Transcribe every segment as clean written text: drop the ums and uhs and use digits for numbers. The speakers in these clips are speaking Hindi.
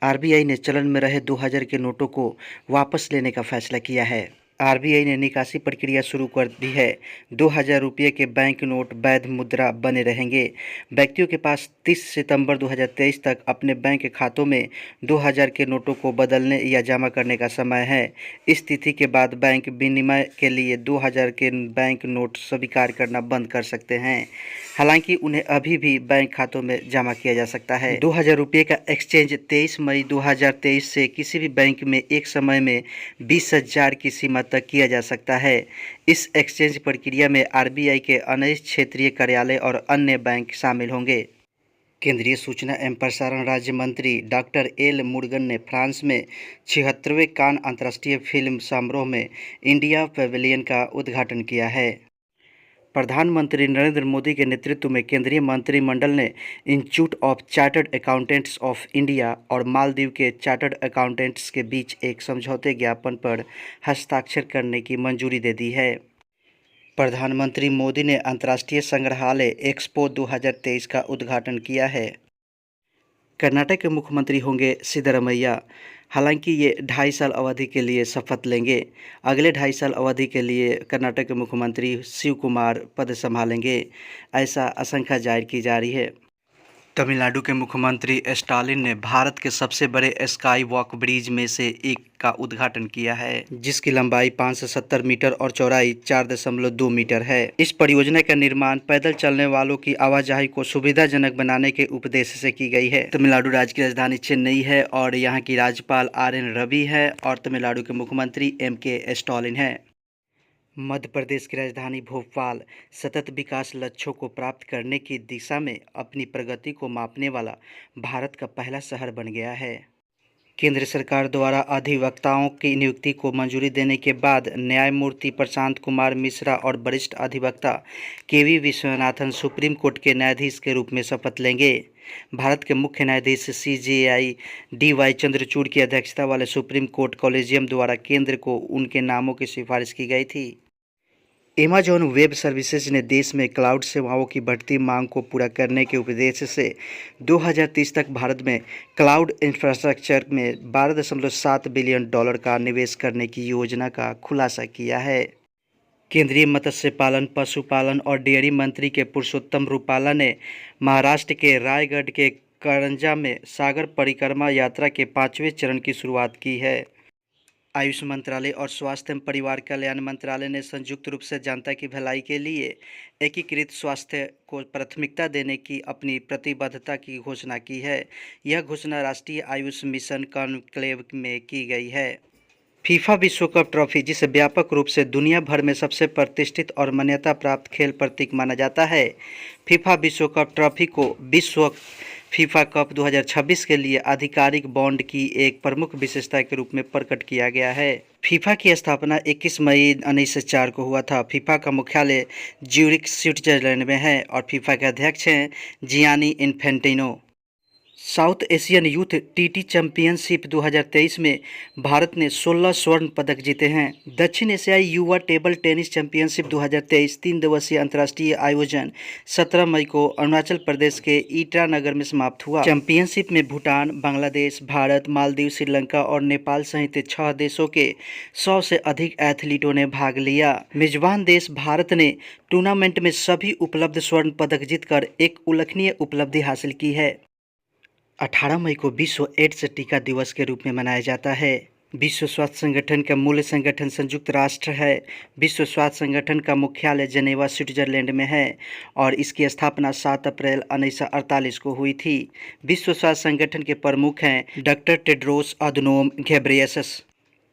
आरबीआई ने चलन में रहे 2000 के नोटों को वापस लेने का फैसला किया है। आरबीआई ने निकासी प्रक्रिया शुरू कर दी है। 2000 रुपये के बैंक नोट वैध मुद्रा बने रहेंगे। व्यक्तियों के पास 30 सितंबर 2023 तक अपने बैंक खातों में 2000 के नोटों को बदलने या जमा करने का समय है। इस तिथि के बाद बैंक विनिमय के लिए 2000 के बैंक नोट स्वीकार करना बंद कर सकते हैं। हालांकि उन्हें अभी भी बैंक खातों में जमा किया जा सकता है। 2000 रुपये का एक्सचेंज 23 मई 2023 से किसी भी बैंक में एक समय में 20,000 की सीमा तक किया जा सकता है। इस एक्सचेंज प्रक्रिया में आरबीआई के 19 क्षेत्रीय कार्यालय और अन्य बैंक शामिल होंगे। केंद्रीय सूचना एवं प्रसारण राज्य मंत्री डॉक्टर एल मुरुगन ने फ्रांस में 76वें कान अंतर्राष्ट्रीय फिल्म समारोह में इंडिया पवेलियन का उद्घाटन किया है। प्रधानमंत्री नरेंद्र मोदी के नेतृत्व में केंद्रीय मंत्रिमंडल ने institute of chartered accountants of India और मालदीव के चार्टर्ड अकाउंटेंट्स के बीच एक समझौते ज्ञापन पर हस्ताक्षर करने की मंजूरी दे दी है। प्रधानमंत्री मोदी ने अंतर्राष्ट्रीय संग्रहालय एक्सपो 2023 का उद्घाटन किया है। कर्नाटक के मुख्यमंत्री होंगे सिद्धरमैया। हालांकि ये 2.5 साल अवधि के लिए शपथ लेंगे। अगले 2.5 साल अवधि के लिए कर्नाटक के मुख्यमंत्री शिव कुमार पद संभालेंगे, ऐसा आशंका जाहिर की जा रही है। तमिलनाडु के मुख्यमंत्री स्टालिन ने भारत के सबसे बड़े स्काई वॉक ब्रिज में से एक का उद्घाटन किया है, जिसकी लंबाई 570 मीटर और चौड़ाई 4.2 मीटर है। इस परियोजना का निर्माण पैदल चलने वालों की आवाजाही को सुविधाजनक बनाने के उद्देश्य से की गई है। तमिलनाडु राज्य की राजधानी चेन्नई है और यहाँ की राज्यपाल RN रवि है और तमिलनाडु के मुख्यमंत्री MK स्टालिन है। मध्य प्रदेश की राजधानी भोपाल सतत विकास लक्ष्यों को प्राप्त करने की दिशा में अपनी प्रगति को मापने वाला भारत का पहला शहर बन गया है। केंद्र सरकार द्वारा अधिवक्ताओं की नियुक्ति को मंजूरी देने के बाद न्यायमूर्ति प्रशांत कुमार मिश्रा और वरिष्ठ अधिवक्ता KV विश्वनाथन सुप्रीम कोर्ट के न्यायाधीश के रूप में शपथ लेंगे। भारत के मुख्य न्यायाधीश CJI DY चंद्रचूड़ की अध्यक्षता वाले सुप्रीम कोर्ट कॉलेजियम द्वारा केंद्र को उनके नामों की सिफारिश की गई थी। अमेजॉन वेब सर्विसेज ने देश में क्लाउड सेवाओं की बढ़ती मांग को पूरा करने के उद्देश्य से 2030 तक भारत में क्लाउड इंफ्रास्ट्रक्चर में $12.7 बिलियन का निवेश करने की योजना का खुलासा किया है। केंद्रीय मत्स्य पालन, पशुपालन और डेयरी मंत्री के पुरुषोत्तम रूपाला ने महाराष्ट्र के रायगढ़ के करंजा में सागर परिक्रमा यात्रा के 5वें चरण की शुरुआत की है। आयुष मंत्रालय और स्वास्थ्य एवं परिवार कल्याण मंत्रालय ने संयुक्त रूप से जनता की भलाई के लिए एकीकृत स्वास्थ्य को प्राथमिकता देने की अपनी प्रतिबद्धता की घोषणा की है। यह घोषणा राष्ट्रीय आयुष मिशन कॉन्क्लेव में की गई है। फीफा विश्व कप ट्रॉफी, जिसे व्यापक रूप से दुनिया भर में सबसे प्रतिष्ठित और मान्यता प्राप्त खेल प्रतीक माना जाता है, फीफा विश्व कप ट्रॉफी को विश्व फीफा कप 2026 के लिए आधिकारिक बॉन्ड की एक प्रमुख विशेषता के रूप में प्रकट किया गया है। फीफा की स्थापना 21 मई 1904 को हुआ था। फीफा का मुख्यालय ज्यूरिख, स्विट्जरलैंड में है और फीफा के अध्यक्ष हैं Gianni Infantino. South Asian youth TT championship 2023 में भारत ने 16 स्वर्ण पदक जीते हैं। दक्षिण एशियाई युवा टेबल टेनिस चैंपियनशिप 2023 3 दिवसीय अंतर्राष्ट्रीय आयोजन 17 मई को अरुणाचल प्रदेश के ईटानगर में समाप्त हुआ। चैंपियनशिप में भूटान, बांग्लादेश, भारत, मालदीव, श्रीलंका और नेपाल सहित 6 देशों के 100 से अधिक एथलीटों ने भाग लिया। मेजबान देश भारत ने टूर्नामेंट में सभी उपलब्ध स्वर्ण पदक जीतकर एक उल्लेखनीय उपलब्धि हासिल की है। 18 मई को विश्व एड्स टीका दिवस के रूप में मनाया जाता है। विश्व स्वास्थ्य संगठन का मूल संगठन संयुक्त राष्ट्र है। विश्व स्वास्थ्य संगठन का मुख्यालय जेनेवा, स्विट्जरलैंड में है और इसकी स्थापना 7 अप्रैल 1948 को हुई थी। विश्व स्वास्थ्य संगठन के प्रमुख हैं doctor Tedros Adhanom Ghebreyesus.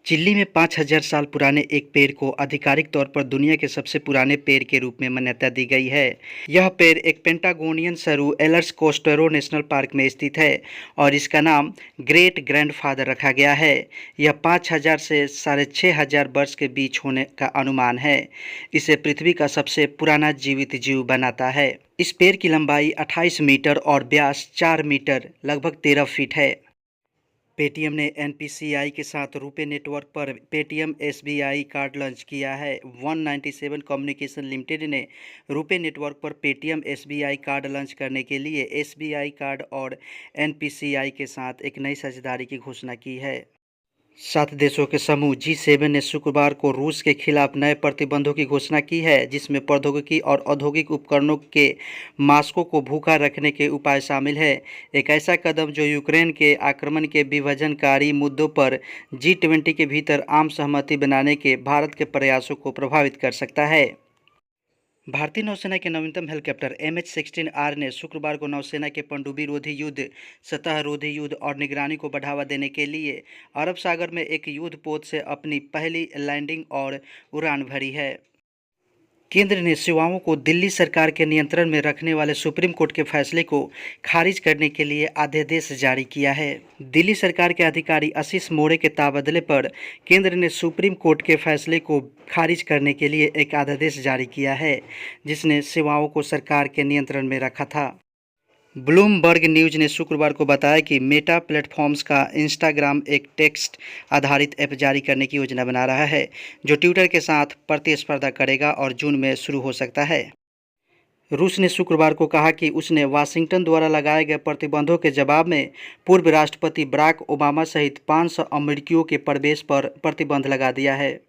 Chile में 5000 साल पुराने एक पेड़ को आधिकारिक तौर पर दुनिया के सबसे पुराने पेड़ के रूप में मान्यता दी गई है। यह पेड़ एक पेंटागोनियन सरू एलर्स कोस्टेरो नेशनल पार्क में स्थित है और इसका नाम ग्रेट ग्रैंडफादर रखा गया है। यह 5000 से 6500 वर्ष के बीच होने का अनुमान है। इसे पृथ्वी का सबसे पुराना जीवित जीव बनाता है। इस पेड़ की लंबाई 28 मीटर और व्यास 4 मीटर लगभग 13 फीट है। पेटीएम ने एनपीसीआई के साथ रुपे नेटवर्क पर पेटीएम एसबीआई कार्ड लॉन्च किया है। 197 कम्युनिकेशन लिमिटेड ने रुपे नेटवर्क पर पेटीएम एसबीआई कार्ड लॉन्च करने के लिए एसबीआई कार्ड और एनपीसीआई के साथ एक नई साझेदारी की घोषणा की है। 7 देशों के समूह G7 ने शुक्रवार को रूस के खिलाफ नए प्रतिबंधों की घोषणा की है, जिसमें प्रौद्योगिकी और औद्योगिक उपकरणों के मास्को को भूखा रखने के उपाय शामिल है। एक ऐसा कदम जो यूक्रेन के आक्रमण के विभाजनकारी मुद्दों पर G20 के भीतर आम सहमति बनाने के भारत के प्रयासों को प्रभावित कर सकता है। भारतीय नौसेना के नवीनतम हेलीकॉप्टर MH-16R ने शुक्रवार को नौसेना के पनडुब्बी रोधी युद्ध, सतह रोधी युद्ध और निगरानी को बढ़ावा देने के लिए अरब सागर में एक युद्धपोत से अपनी पहली लैंडिंग और उड़ान भरी है। केंद्र ने सेवाओं को दिल्ली सरकार के नियंत्रण में रखने वाले सुप्रीम कोर्ट के फैसले को खारिज करने के लिए अध्यादेश जारी किया है। दिल्ली सरकार के अधिकारी आशीष मोरे के तबादले पर केंद्र ने सुप्रीम कोर्ट के फैसले को खारिज करने के लिए एक अध्यादेश जारी किया है, जिसने सेवाओं को सरकार के नियंत्रण में रखा था। ब्लूमबर्ग न्यूज ने शुक्रवार को बताया कि मेटा प्लेटफॉर्म्स का इंस्टाग्राम एक टेक्स्ट आधारित ऐप जारी करने की योजना बना रहा है, जो ट्विटर के साथ प्रतिस्पर्धा करेगा और जून में शुरू हो सकता है। रूस ने शुक्रवार को कहा कि उसने वाशिंगटन द्वारा लगाए गए प्रतिबंधों के जवाब में पूर्व राष्ट्रपति बराक ओबामा सहित 500 अमेरिकियों के प्रवेश पर प्रतिबंध लगा दिया है।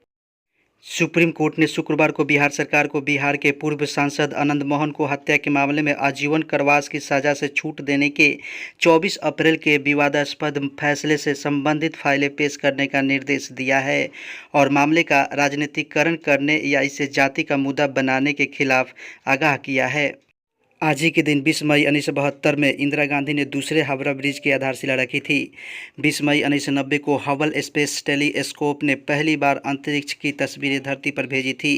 सुप्रीम कोर्ट ने शुक्रवार को बिहार सरकार को बिहार के पूर्व सांसद आनंद मोहन को हत्या के मामले में आजीवन कारावास की सजा से छूट देने के 24 अप्रैल के विवादास्पद फैसले से संबंधित फाइलें पेश करने का निर्देश दिया है और मामले का राजनीतिकरण करने या इसे जाति का मुद्दा बनाने के खिलाफ आगाह किया है। आज ही के दिन 20 मई 1972 में इंदिरा गांधी ने दूसरे हावड़ा ब्रिज की आधारशिला रखी थी। 20 मई 1990 को हबल स्पेस टेलीस्कोप ने पहली बार अंतरिक्ष की तस्वीरें धरती पर भेजी थी।